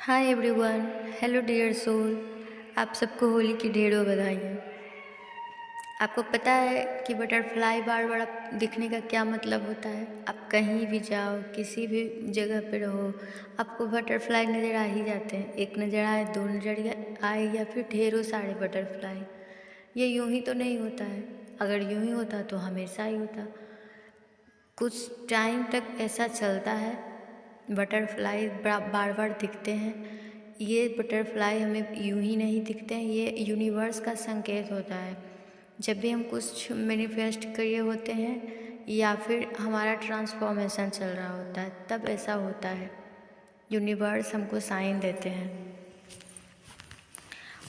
हाय everyone, hello dear soul. आप सबको होली की ढेरों बधाइयाँ। आपको पता है कि बटरफ्लाई बार बार दिखने का क्या मतलब होता है? आप कहीं भी जाओ, किसी भी जगह पे रहो, आपको बटरफ्लाई नज़र आ ही जाते हैं। एक नज़र आए, दो नज़र आए, या फिर ढेरों सारे बटरफ्लाई। ये यूं ही तो नहीं होता है। अगर यूं ही होता तो हमेशा ही होता। कुछ टाइम तक ऐसा चलता है, बटरफ्लाई बार बार दिखते हैं। ये बटरफ्लाई हमें यूं ही नहीं दिखते हैं, ये यूनिवर्स का संकेत होता है। जब भी हम कुछ मैनिफेस्ट किए होते हैं या फिर हमारा ट्रांसफॉर्मेशन चल रहा होता है, तब ऐसा होता है। यूनिवर्स हमको साइन देते हैं।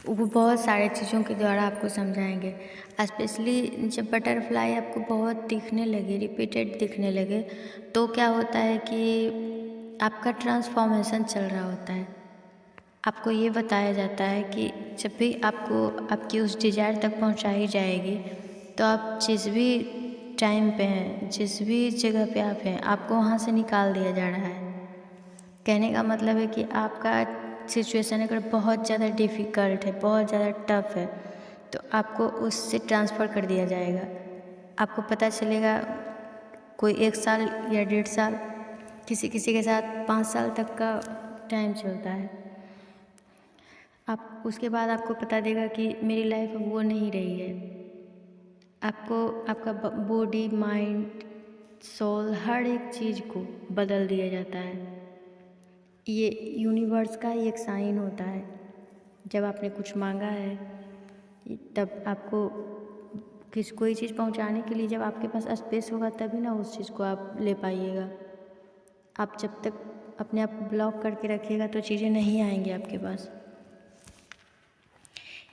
वो बहुत सारे चीज़ों के द्वारा आपको समझाएंगे। स्पेशली जब बटरफ्लाई आपको बहुत दिखने लगे, रिपीटेड दिखने लगे, तो क्या होता है कि आपका ट्रांसफॉर्मेशन चल रहा होता है। आपको ये बताया जाता है कि जब भी आपको आपकी उस डिज़ायर तक पहुंचाई जाएगी, तो आप जिस भी टाइम पे हैं, जिस भी जगह पे आप हैं, आपको वहाँ से निकाल दिया जा रहा है। कहने का मतलब है कि आपका सिचुएशन अगर बहुत ज़्यादा डिफ़िकल्ट है, बहुत ज़्यादा टफ है, तो आपको उससे ट्रांसफ़र कर दिया जाएगा। आपको पता चलेगा कोई 1 साल या 1.5 साल, किसी किसी के साथ 5 साल तक का टाइम चलता है। आप उसके बाद आपको पता देगा कि मेरी लाइफ अब वो नहीं रही है। आपको आपका बॉडी, माइंड, सोल, हर एक चीज़ को बदल दिया जाता है। ये यूनिवर्स का ही एक साइन होता है। जब आपने कुछ मांगा है, तब आपको कोई चीज़ पहुंचाने के लिए जब आपके पास स्पेस होगा, तभी ना उस चीज़ को आप ले पाइएगा। आप जब तक अपने आप को ब्लॉक करके रखिएगा तो चीज़ें नहीं आएंगी आपके पास।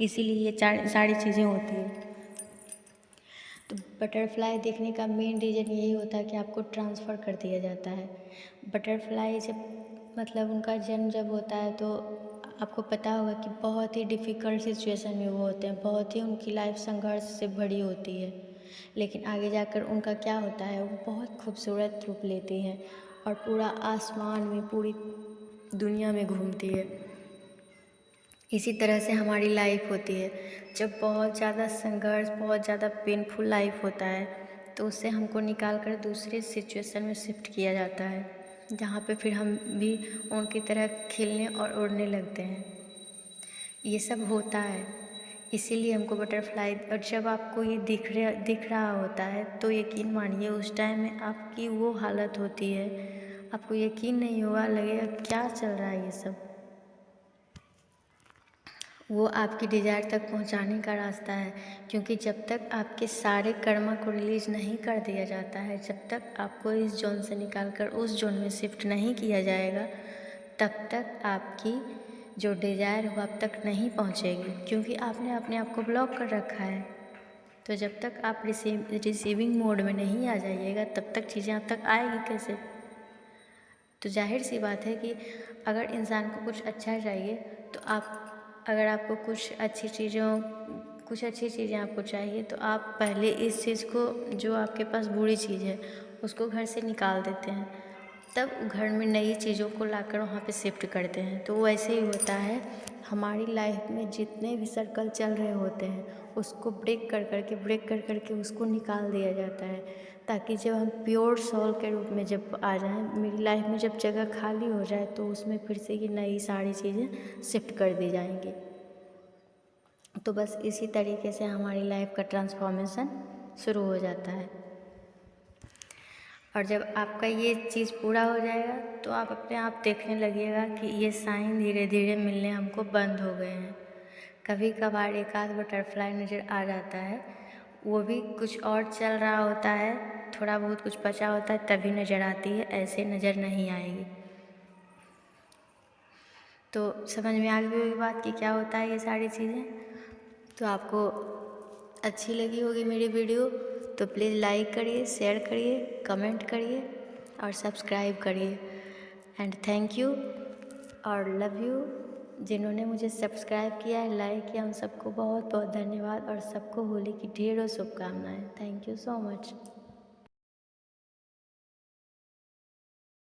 इसीलिए ये सारी चीज़ें होती हैं। तो बटरफ्लाई देखने का मेन रीज़न यही होता है कि आपको ट्रांसफ़र कर दिया जाता है। बटरफ्लाई जब मतलब उनका जन्म जब होता है, तो आपको पता होगा कि बहुत ही डिफ़िकल्ट सिचुएशन में वो होते हैं, बहुत ही उनकी लाइफ संघर्ष से भरी होती है। लेकिन आगे जाकर उनका क्या होता है, वो बहुत खूबसूरत रूप लेती हैं और पूरा आसमान में, पूरी दुनिया में घूमती है। इसी तरह से हमारी लाइफ होती है। जब बहुत ज़्यादा संघर्ष, बहुत ज़्यादा पेनफुल लाइफ होता है, तो उससे हमको निकाल कर दूसरे सिचुएशन में शिफ्ट किया जाता है, जहाँ पे फिर हम भी उनकी तरह खिलने और उड़ने लगते हैं। ये सब होता है, इसीलिए हमको बटरफ्लाई। और जब आपको ये दिख रहा होता है, तो यकीन मानिए उस टाइम में आपकी वो हालत होती है, आपको यकीन नहीं होगा, लगेगा क्या चल रहा है ये सब। वो आपकी डिज़ायर तक पहुंचाने का रास्ता है। क्योंकि जब तक आपके सारे कर्मा को रिलीज़ नहीं कर दिया जाता है, जब तक आपको इस जोन से निकाल कर उस जोन में शिफ्ट नहीं किया जाएगा, तब तक आपकी जो डिज़ायर वो आप तक नहीं पहुंचेगी। क्योंकि आपने अपने आप को ब्लॉक कर रखा है। तो जब तक आप रिसीविंग मोड में नहीं आ जाइएगा, तब तक चीज़ें आप तक आएगी कैसे? तो जाहिर सी बात है कि अगर इंसान को कुछ अच्छा चाहिए, तो अगर आपको कुछ अच्छी चीज़ें आपको चाहिए, तो आप पहले इस चीज़ को, जो आपके पास बुरी चीज़ है, उसको घर से निकाल देते हैं। तब घर में नई चीज़ों को लाकर वहाँ पे शिफ्ट करते हैं। तो वैसे ही होता है हमारी लाइफ में, जितने भी सर्कल चल रहे होते हैं, उसको ब्रेक कर करके उसको निकाल दिया जाता है, ताकि जब हम प्योर सोल के रूप में जब आ जाएं, मेरी लाइफ में जब जगह खाली हो जाए, तो उसमें फिर से ये नई सारी चीज़ें शिफ्ट कर दी जाएंगी। तो बस इसी तरीके से हमारी लाइफ का ट्रांसफॉर्मेशन शुरू हो जाता है। और जब आपका ये चीज़ पूरा हो जाएगा, तो आप अपने आप देखने लगिएगा कि ये साइन धीरे धीरे मिलने हमको बंद हो गए हैं। कभी कभार एक आध बटरफ्लाई नज़र आ जाता है, वो भी कुछ और चल रहा होता है, थोड़ा बहुत कुछ बचा होता है, तभी नज़र आती है, ऐसे नज़र नहीं आएगी। तो समझ में आ गई होगी बात कि क्या होता है ये सारी चीज़ें। तो आपको अच्छी लगी होगी मेरी वीडियो, तो प्लीज़ लाइक करिए, शेयर करिए, कमेंट करिए और सब्सक्राइब करिए। एंड थैंक यू और लव यू। जिन्होंने मुझे सब्सक्राइब किया है, लाइक किया, उन सबको बहुत बहुत धन्यवाद, और सबको होली की ढेरों शुभकामनाएं। Thank you so much.